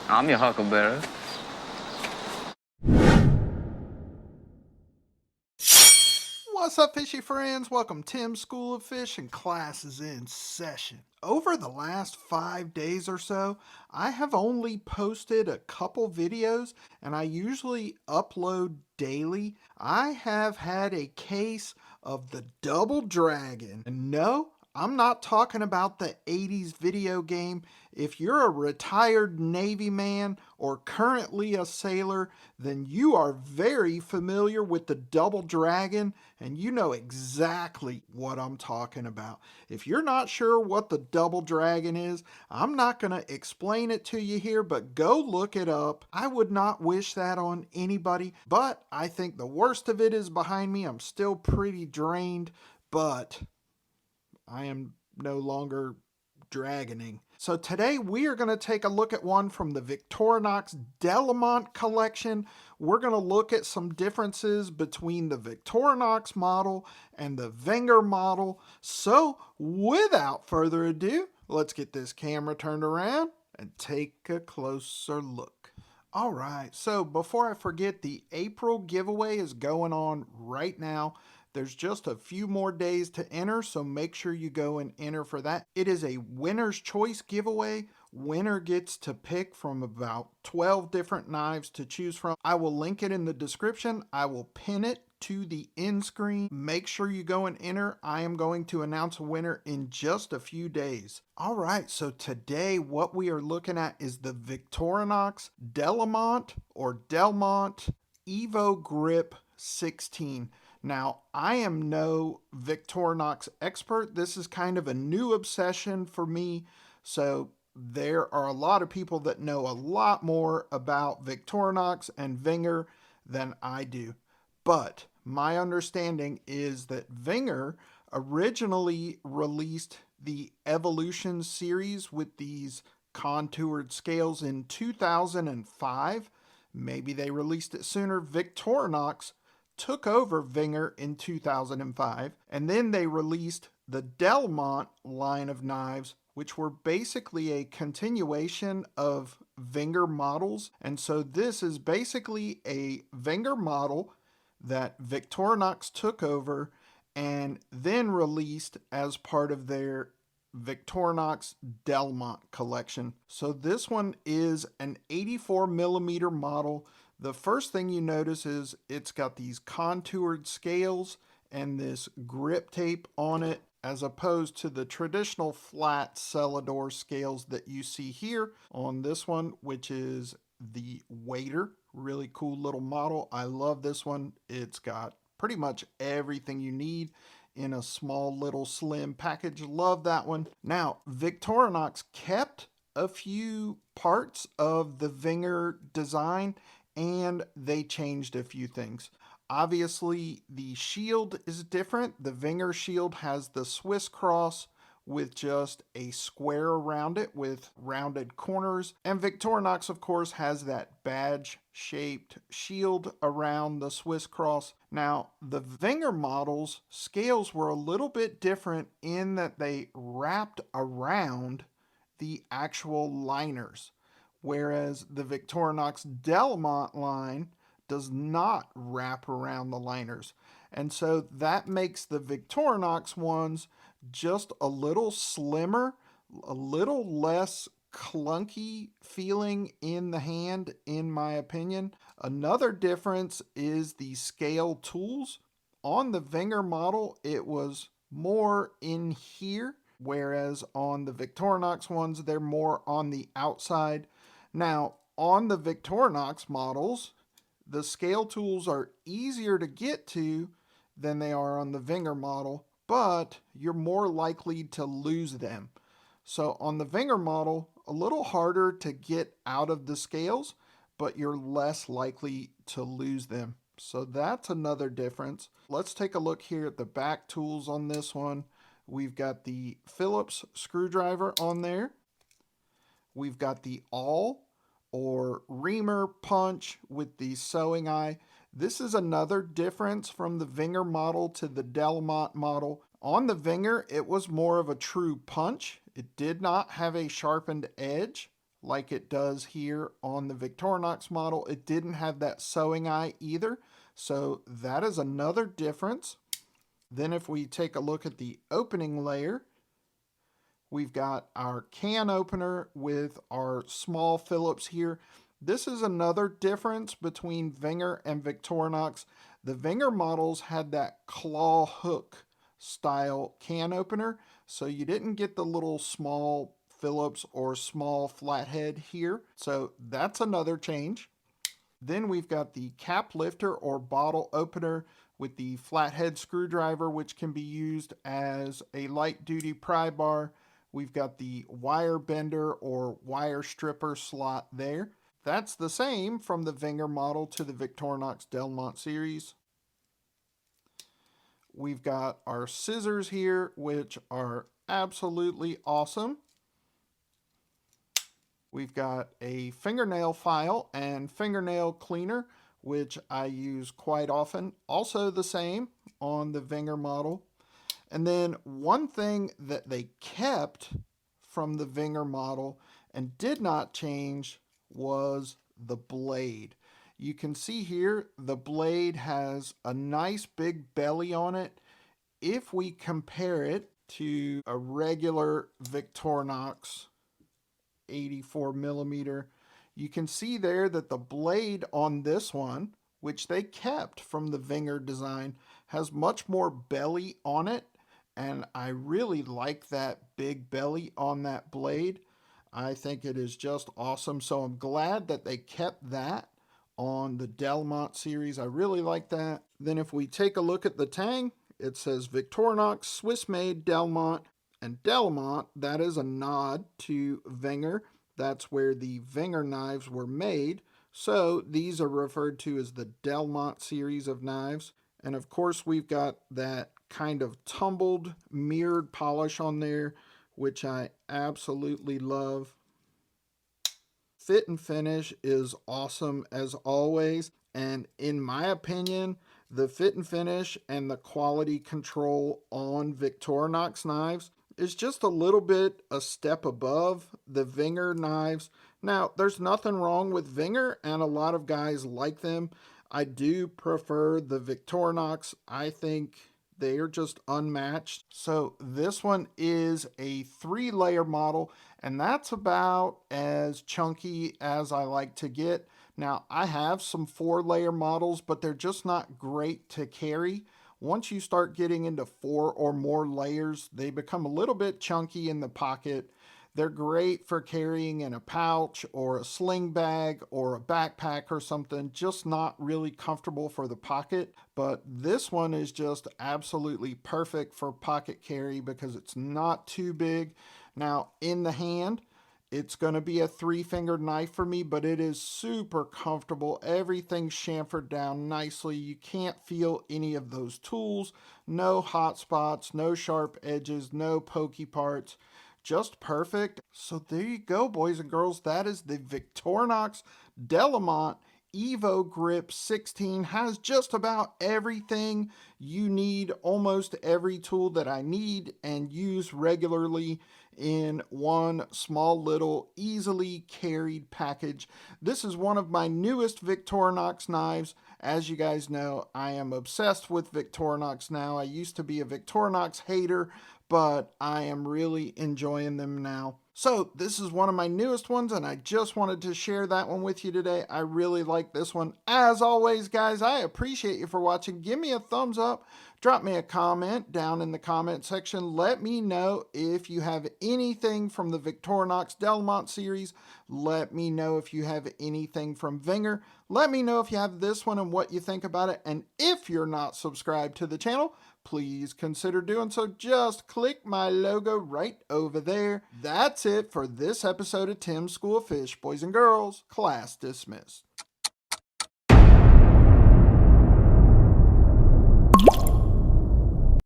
I'm your huckleberry. What's up, fishy friends? Welcome to Tim's School of Fish, and class is in session. Over the last 5 days or so, I have only posted a couple videos, and I usually upload daily. I have had a case of the Double Dragon. And no, I'm not talking about the 80s video game. If you're a retired Navy man or currently a sailor, then you are very familiar with the Double Dragon and you know exactly what I'm talking about. If you're not sure what the Double Dragon is, I'm not going to explain it to you here, but go look it up. I would not wish that on anybody, but I think the worst of it is behind me. I'm still pretty drained, but I am no longer dragoning. So today we are going to take a look at one from the Victorinox Delemont collection. We're going to look at some differences between the Victorinox model and the Wenger model. So without further ado, let's get this camera turned around and take a closer look. All right, so before I forget, the April giveaway is going on right now. There's just a few more days to enter, so make sure you go and enter for that. It is a winner's choice giveaway. Winner gets to pick from about 12 different knives to choose from. I will link it in the description. I will pin it to the end screen. Make sure you go and enter. I am going to announce a winner in just a few days. All right, so today what we are looking at is the Victorinox Delemont or Delemont Evo-Grip 16. Now, I am no Victorinox expert. This is kind of a new obsession for me. So there are a lot of people that know a lot more about Victorinox and Wenger than I do. But my understanding is that Wenger originally released the Evolution series with these contoured scales in 2005. Maybe they released it sooner. Victorinox took over Wenger in 2005, and then they released the Delemont line of knives, which were basically a continuation of Wenger models. And so this is basically a Wenger model that Victorinox took over and then released as part of their Victorinox Delemont collection. So this one is an 84 millimeter model. The first thing you notice is it's got these contoured scales and this grip tape on it, as opposed to the traditional flat Celador scales that you see here on this one, which is the Wader. Really cool little model. I love this one. It's got pretty much everything you need in a small little slim package. Love that one. Now, Victorinox kept a few parts of the Wenger design and they changed a few things. Obviously, the shield is different. The Wenger shield has the Swiss cross with just a square around it with rounded corners. And Victorinox, of course, has that badge-shaped shield around the Swiss cross. Now, the Wenger models' scales were a little bit different in that they wrapped around the actual liners, whereas the Victorinox Delemont line does not wrap around the liners. And so that makes the Victorinox ones just a little slimmer, a little less clunky feeling in the hand, in my opinion. Another difference is the scale tools. On the Wenger model, it was more in here, whereas on the Victorinox ones, they're more on the outside. Now, on the Victorinox models, the scale tools are easier to get to than they are on the Wenger model, but you're more likely to lose them. So on the Wenger model, a little harder to get out of the scales, but you're less likely to lose them. So that's another difference. Let's take a look here at the back tools on this one. We've got the Phillips screwdriver on there. We've got the awl or reamer punch with the sewing eye. This is another difference from the Wenger model to the Delemont model. On the Wenger, it was more of a true punch. It did not have a sharpened edge like it does here on the Victorinox model. It didn't have that sewing eye either, so that is another difference. Then if we take a look at the opening layer, we've got our can opener with our small Phillips here. This is another difference between Wenger and Victorinox. The Wenger models had that claw hook style can opener, so you didn't get the little small Phillips or small flathead here. So that's another change. Then we've got the cap lifter or bottle opener with the flathead screwdriver, which can be used as a light duty pry bar. We've got the wire bender or wire stripper slot there. That's the same from the Wenger model to the Victorinox Delemont series. We've got our scissors here, which are absolutely awesome. We've got a fingernail file and fingernail cleaner, which I use quite often. Also the same on the Wenger model. And then one thing that they kept from the Wenger model and did not change was the blade. You can see here the blade has a nice big belly on it. If we compare it to a regular Victorinox 84 millimeter, you can see there that the blade on this one, which they kept from the Wenger design, has much more belly on it, and I really like that big belly on that blade. I think it is just awesome, so I'm glad that they kept that on the Delemont series. I really like that. Then if we take a look at the tang, it says Victorinox Swiss-made Delemont, and Delemont, that is a nod to Wenger. That's where the Wenger knives were made. So these are referred to as the Delemont series of knives. And of course we've got that kind of tumbled mirrored polish on there, which I absolutely love. Fit and finish is awesome as always. And in my opinion, the fit and finish and the quality control on Victorinox knives is just a little bit a step above the Wenger knives. Now, there's nothing wrong with Wenger, and a lot of guys like them. I do prefer the Victorinox. I think they are just unmatched. So this one is a 3-layer model, and that's about as chunky as I like to get. Now, I have some 4-layer models, but they're just not great to carry. Once you start getting into 4 or more layers, they become a little bit chunky in the pocket. They're great for carrying in a pouch or a sling bag or a backpack or something, just not really comfortable for the pocket. But this one is just absolutely perfect for pocket carry because it's not too big. Now, in the hand, it's going to be a 3-fingered knife for me, but it is super comfortable. Everything's chamfered down nicely. You can't feel any of those tools. No hot spots, no sharp edges, no pokey parts. Just perfect. So there you go, boys and girls. That is the Victorinox Delemont Evo-Grip 16. Has just about everything you need, almost every tool that I need and use regularly in one small little easily carried package. This is one of my newest Victorinox knives. As you guys know, I am obsessed with Victorinox now. I used to be a Victorinox hater, but I am really enjoying them now. So this is one of my newest ones, and I just wanted to share that one with you today. I really like this one. As always, guys, I appreciate you for watching. Give me a thumbs up. Drop me a comment down in the comment section. Let me know if you have anything from the Victorinox Delemont series. Let me know if you have anything from Wenger. Let me know if you have this one and what you think about it. And if you're not subscribed to the channel, please consider doing so. Just click my logo right over there. That's it for this episode of Tim's School of Fish. Boys and girls, class dismissed.